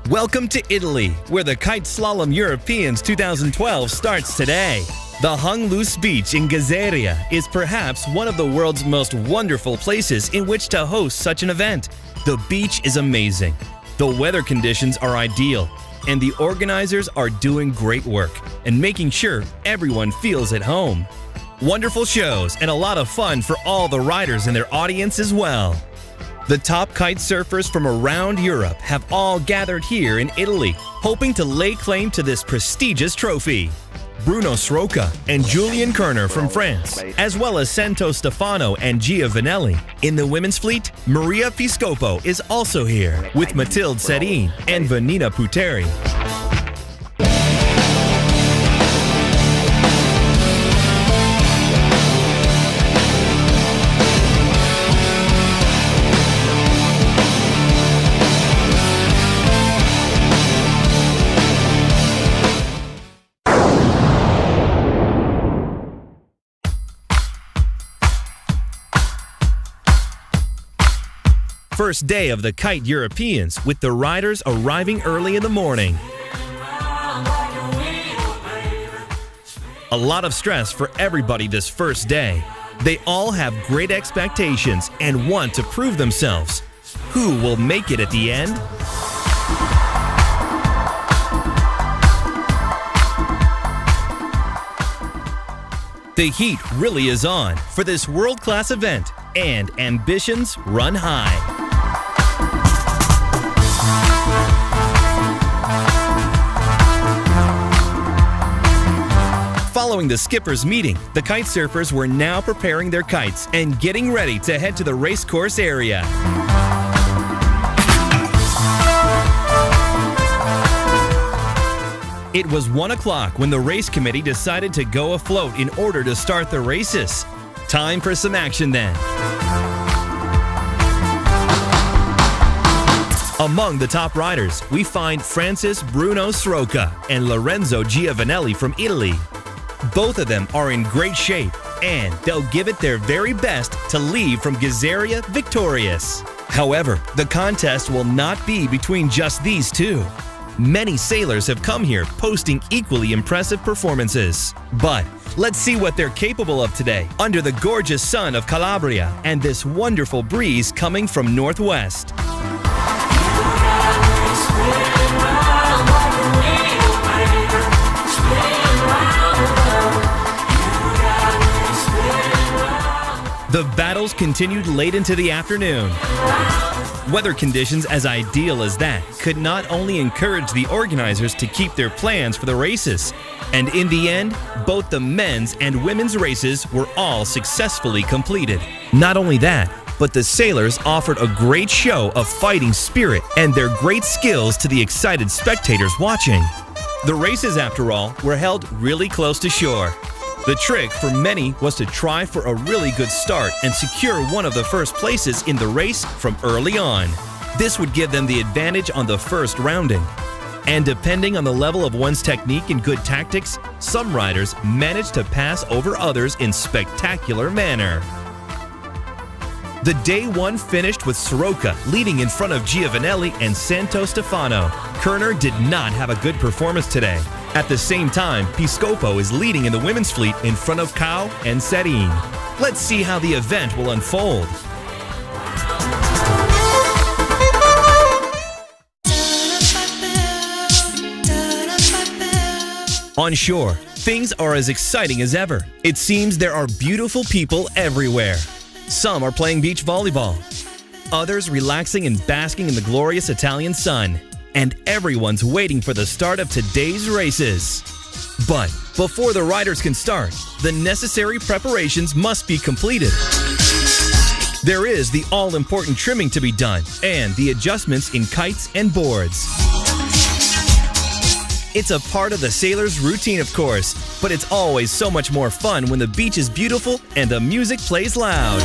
Welcome to Italy, where the Kite Slalom Europeans 2012 starts today. The hung loose beach in Gazzeria is perhaps one of the world's most wonderful places in which to host such an event. The beach is amazing. The weather conditions are ideal, and the organizers are doing great work and making sure everyone feels at home. Wonderful shows and a lot of fun for all the riders and their audience as well. The top kite surfers from around Europe have all gathered here in Italy, hoping to lay claim to this prestigious trophy. Bruno Sroka and Julien Kerner from France, as well as Santo Stefano and Gia Vanelli. In the women's fleet, Maria Piscopo is also here, with Mathilde Sedin and Vanina Puteri. First day of the Kite Europeans, with the riders arriving early in the morning. A lot of stress for everybody this first day. They all have great expectations and want to prove themselves. Who will make it at the end? The heat really is on for this world-class event, and ambitions run high. Following the skippers' meeting, the kite surfers were now preparing their kites and getting ready to head to the race course area. It was 1 o'clock when the race committee decided to go afloat in order to start the races. Time for some action then. Among the top riders, we find Francis Bruno Sroka and Lorenzo Giovanelli from Italy. Both of them are in great shape, and they'll give it their very best to leave from Gazzeria victorious. However, the contest will not be between just these two. Many sailors have come here posting equally impressive performances. But let's see what they're capable of today under the gorgeous sun of Calabria and this wonderful breeze coming from northwest. The battles continued late into the afternoon. Weather conditions as ideal as that could not only encourage the organizers to keep their plans for the races, and in the end, both the men's and women's races were all successfully completed. Not only that, but the sailors offered a great show of fighting spirit and their great skills to the excited spectators watching. The races, after all, were held really close to shore. The trick for many was to try for a really good start and secure one of the first places in the race from early on. This would give them the advantage on the first rounding. And depending on the level of one's technique and good tactics, some riders managed to pass over others in spectacular manner. The day one finished with Sroka leading in front of Giovanelli and Santo Stefano. Kerner did not have a good performance today. At the same time, Piscopo is leading in the women's fleet in front of Cao and Sedin. Let's see how the event will unfold. On shore, things are as exciting as ever. It seems there are beautiful people everywhere. Some are playing beach volleyball, others relaxing and basking in the glorious Italian sun. And everyone's waiting for the start of today's races. But before the riders can start, the necessary preparations must be completed. There is the all-important trimming to be done and the adjustments in kites and boards. It's a part of the sailor's routine, of course, but it's always so much more fun when the beach is beautiful and the music plays loud.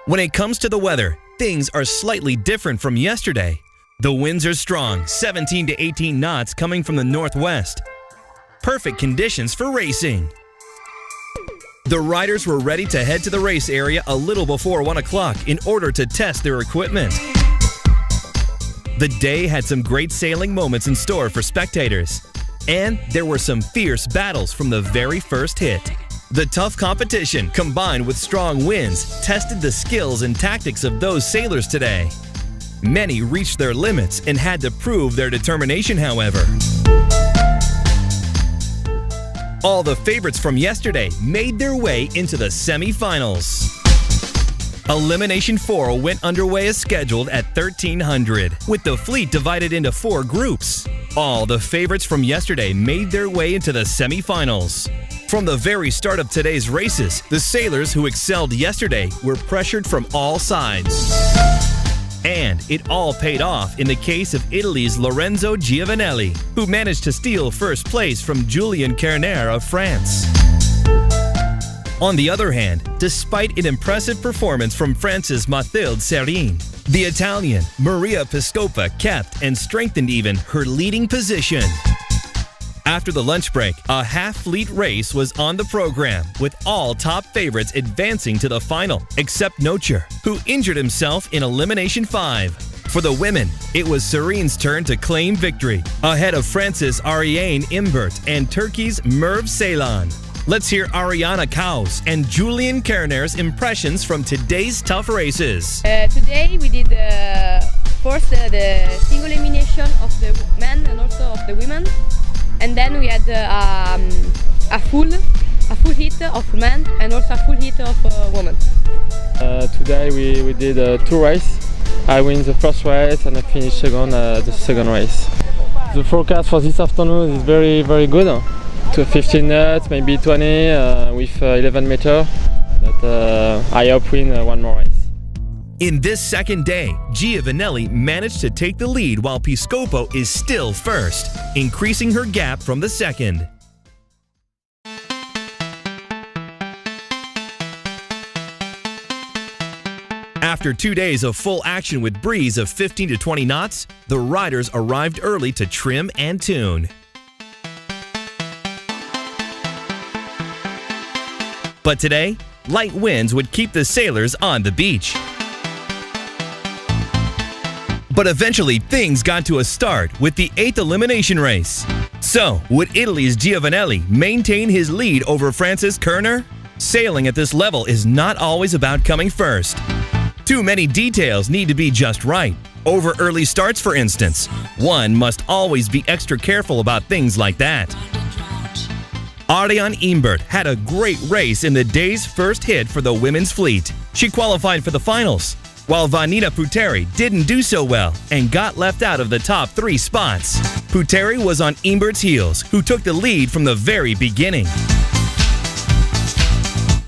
When it comes to the weather, things are slightly different from yesterday. The winds are strong, 17 to 18 knots coming from the northwest. Perfect conditions for racing. The riders were ready to head to the race area a little before 1 o'clock in order to test their equipment. The day had some great sailing moments in store for spectators. And there were some fierce battles from the very first hit. The tough competition, combined with strong winds, tested the skills and tactics of those sailors today. Many reached their limits and had to prove their determination, however. All the favorites from yesterday made their way into the semi-finals. Elimination 4 went underway as scheduled at 1300, with the fleet divided into 4 groups. All the favorites from yesterday made their way into the semi-finals. From the very start of today's races, the sailors who excelled yesterday were pressured from all sides. And it all paid off in the case of Italy's Lorenzo Giovanelli, who managed to steal first place from Julien Kerner of France. On the other hand, despite an impressive performance from France's Mathilde Serine, the Italian Maria Piscopa kept and strengthened even her leading position. After the lunch break, a half-fleet race was on the program, with all top favorites advancing to the final, except Nocher, who injured himself in Elimination 5. For the women, it was Serine's turn to claim victory, ahead of France's Ariane Imbert and Turkey's Merve Ceylan. Let's hear Ariana Kaus and Julien Kerner's impressions from today's tough races. Today we did first the single elimination of the men and also of the women, and then we had a full hit of men and also a full hit of women. Today we did 2 races. I win the first race and I finished second the second race. The forecast for this afternoon is very good. To 15 knots, maybe 20 with 11 meters, but I hope win one more race. In this second day, Giovanelli managed to take the lead while Piscopo is still first, increasing her gap from the second. After 2 days of full action with breeze of 15 to 20 knots, the riders arrived early to trim and tune. But today, light winds would keep the sailors on the beach. But eventually, things got to a start with the 8th elimination race. So, would Italy's Giovanelli maintain his lead over France's Kerner? Sailing at this level is not always about coming first. Too many details need to be just right. Over early starts, for instance. One must always be extra careful about things like that. Ariane Imbert had a great race in the day's first hit for the women's fleet. She qualified for the finals, while Vanina Puteri didn't do so well and got left out of the top 3 spots. Puteri was on Imbert's heels, who took the lead from the very beginning.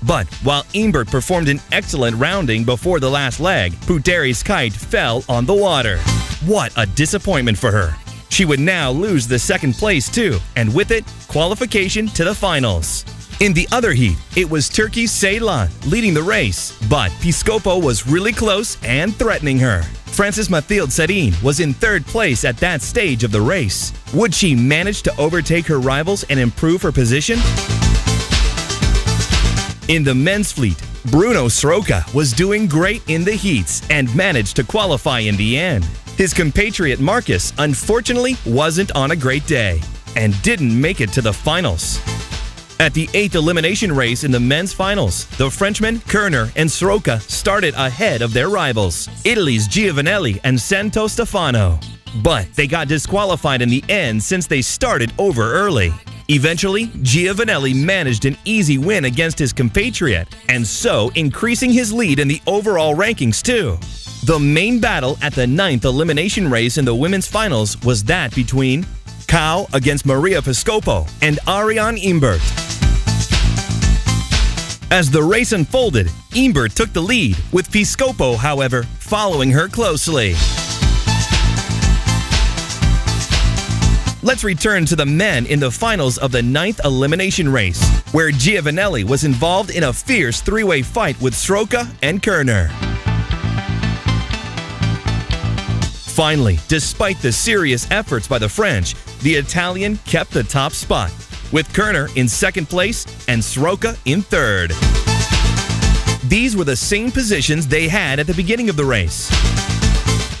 But while Imbert performed an excellent rounding before the last leg, Puteri's kite fell on the water. What a disappointment for her. She would now lose the second place too, and with it, qualification to the finals. In the other heat, it was Turkey's Ceylan leading the race, but Piscopo was really close and threatening her. France's Mathilde Serine was in 3rd place at that stage of the race. Would she manage to overtake her rivals and improve her position? In the men's fleet, Bruno Sroka was doing great in the heats and managed to qualify in the end. His compatriot Marcus unfortunately wasn't on a great day and didn't make it to the finals. At the 8th elimination race in the men's finals, the Frenchmen Kerner and Sroka started ahead of their rivals, Italy's Giovanelli and Santo Stefano. But they got disqualified in the end since they started over early. Eventually, Giovanelli managed an easy win against his compatriot, and so increasing his lead in the overall rankings too. The main battle at the 9th elimination race in the women's finals was that between Kau against Maria Piscopo and Ariane Imbert. As the race unfolded, Imbert took the lead, with Piscopo, however, following her closely. Let's return to the men in the finals of the 9th elimination race, where Giovanelli was involved in a fierce 3-way fight with Sroka and Kerner. Finally, despite the serious efforts by the French, the Italian kept the top spot. with Kerner in second place and Sroka in third. These were the same positions they had at the beginning of the race.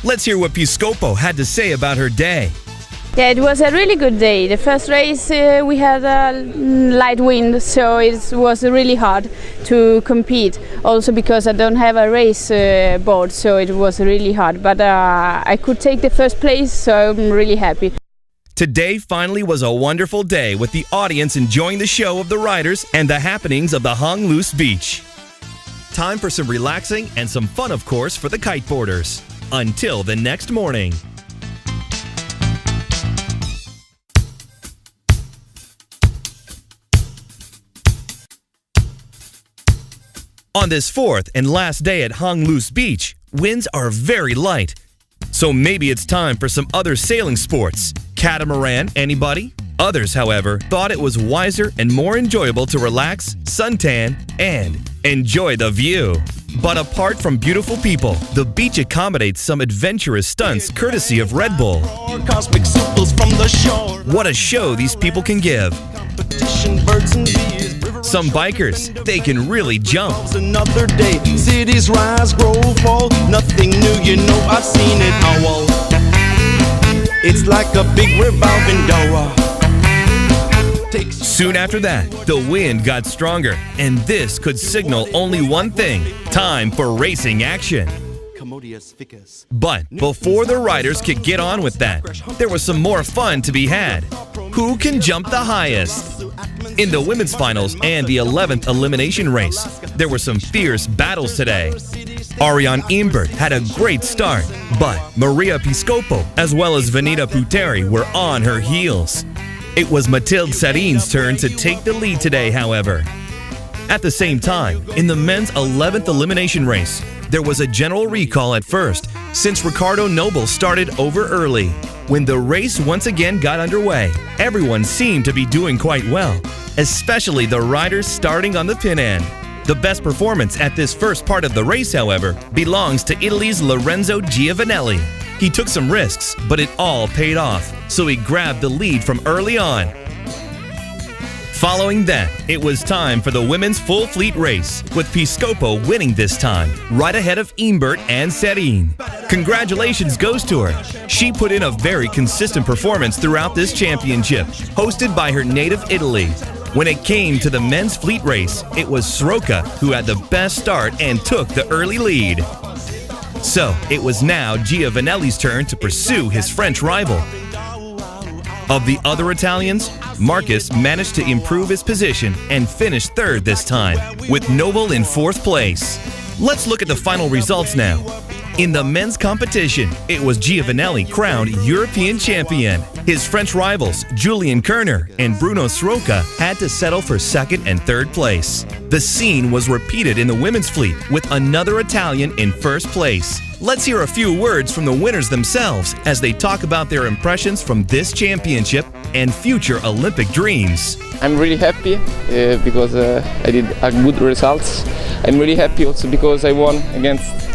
Let's hear what Piscopo had to say about her day. Yeah, it was a really good day. The first race we had a light wind, so it was really hard to compete. Also because I don't have a race board, so it was really hard. But I could take the first place, so I'm really happy. Today finally was a wonderful day with the audience enjoying the show of the riders and the happenings of the Hung Loose Beach. Time for some relaxing and some fun, of course, for the kiteboarders. Until the next morning. On this fourth and last day at Hung Loose Beach, winds are very light. So maybe it's time for some other sailing sports. Catamaran, anybody? Others, however, thought it was wiser and more enjoyable to relax, suntan, and enjoy the view. But apart from beautiful people, the beach accommodates some adventurous stunts courtesy of Red Bull. What a show these people can give. Some bikers, they can really jump. Another day, cities rise, grow, fall. Nothing new, you know I've seen it all. It's like a big revolving door. Soon after that, the wind got stronger, and this could signal only one thing: time for racing action. But before the riders could get on with that, there was some more fun to be had. Who can jump the highest? In the women's finals and the 11th elimination race, there were some fierce battles today. Ariane Imbert had a great start, but Maria Piscopo as well as Venita Puteri were on her heels. It was Mathilde Serin's turn to take the lead today, however. At the same time, in the men's 11th elimination race, there was a general recall at first, since Ricardo Noble started over early. When the race once again got underway, everyone seemed to be doing quite well, especially the riders starting on the pin end. The best performance at this first part of the race, however, belongs to Italy's Lorenzo Giovanelli. He took some risks, but it all paid off, so he grabbed the lead from early on. Following that, it was time for the women's full fleet race, with Piscopo winning this time, right ahead of Imbert and Serin. Congratulations goes to her. She put in a very consistent performance throughout this championship, hosted by her native Italy. When it came to the men's fleet race, it was Sroka who had the best start and took the early lead. So, it was now Giovanelli's turn to pursue his French rival. Of the other Italians, Marcus managed to improve his position and finish third this time, with Noble in fourth place. Let's look at the final results now. In the men's competition, it was Giovanelli crowned European champion. His French rivals, Julien Kerner and Bruno Sroka, had to settle for second and third place. The scene was repeated in the women's fleet, with another Italian in first place. Let's hear a few words from the winners themselves as they talk about their impressions from this championship and future Olympic dreams. I'm really happy because I did a good results. I'm really happy also because I won against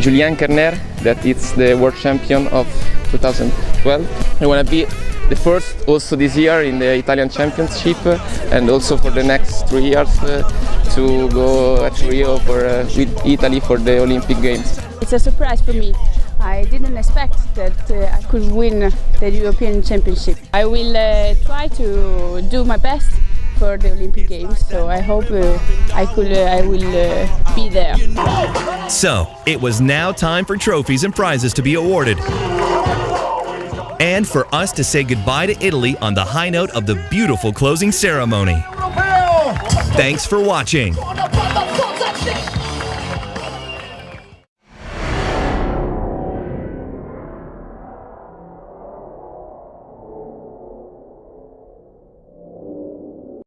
Julien Kerner, that is the world champion of 2012. I want to be the first also this year in the Italian championship and also for the next 3 years to go to Rio with Italy for the Olympic Games. It's a surprise for me. I didn't expect that I could win the European Championship. I will try to do my best for the Olympic Games, so I hope I will be there. So, it was now time for trophies and prizes to be awarded. And for us to say goodbye to Italy on the high note of the beautiful closing ceremony. Thanks for watching.